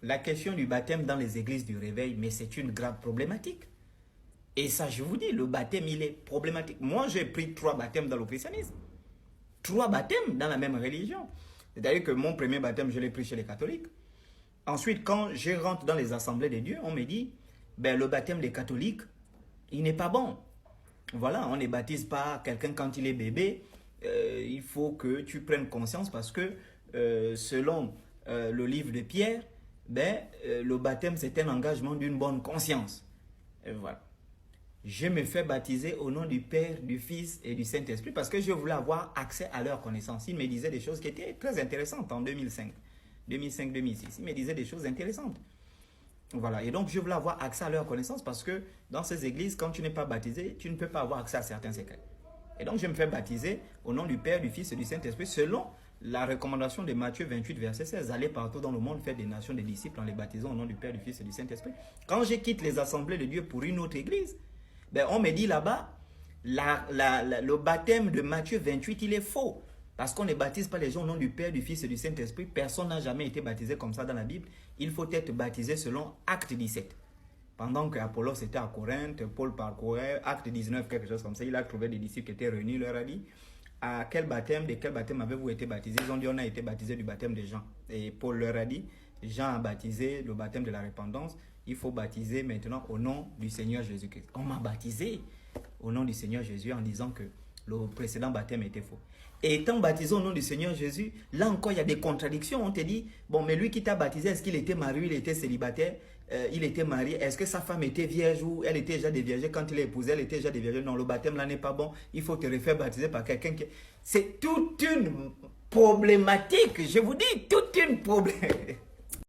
la question du baptême dans les églises du réveil, mais c'est une grave problématique. Et ça, je vous dis, le baptême, il est problématique. Moi, j'ai pris 3 baptêmes dans le christianisme. 3 baptêmes dans la même religion. C'est-à-dire que mon premier baptême, je l'ai pris chez les catholiques. Ensuite, quand je rentre dans les assemblées de Dieu, on me dit, ben, le baptême des catholiques, il n'est pas bon. Voilà, on ne baptise pas quelqu'un quand il est bébé. Il faut que tu prennes conscience parce que selon le livre de Pierre, ben, le baptême, c'est un engagement d'une bonne conscience. Et voilà. Je me fais baptiser au nom du Père, du Fils et du Saint-Esprit parce que je voulais avoir accès à leur connaissance. Ils me disaient des choses qui étaient très intéressantes en 2005, 2006. Ils me disaient des choses intéressantes. Voilà. Et donc, je voulais avoir accès à leur connaissance parce que dans ces églises, quand tu n'es pas baptisé, tu ne peux pas avoir accès à certains secrets. Et donc, je me fais baptiser au nom du Père, du Fils et du Saint-Esprit selon la recommandation de Matthieu 28, verset 16. Allez partout dans le monde, faire des nations des disciples en les baptisant au nom du Père, du Fils et du Saint-Esprit. Quand je quitte les assemblées de Dieu pour une autre église, ben, on me dit là-bas, le baptême de Matthieu 28, il est faux. Parce qu'on ne baptise pas les gens au nom du Père, du Fils et du Saint-Esprit. Personne n'a jamais été baptisé comme ça dans la Bible. Il faut être baptisé selon Acte 17. Pendant que Apollos était à Corinthe, Paul parcourait, Acte 19, quelque chose comme ça, il a trouvé des disciples qui étaient réunis, il leur a dit, de quel baptême avez-vous été baptisé? Ils ont dit, on a été baptisé du baptême de Jean. Et Paul leur a dit, Jean a baptisé le baptême de la repentance. Il faut baptiser maintenant au nom du Seigneur Jésus-Christ. On m'a baptisé au nom du Seigneur Jésus en disant que le précédent baptême était faux. Et étant baptisé au nom du Seigneur Jésus, là encore il y a des contradictions. On te dit, bon, mais lui qui t'a baptisé, est-ce qu'il était marié, il était célibataire, il était marié, est-ce que sa femme était vierge ou elle était déjà déviergée quand il l'a épousée, elle était déjà déviergée? Non, le baptême là n'est pas bon, il faut te refaire baptiser par quelqu'un qui... C'est toute une problématique, je vous dis, toute une problématique.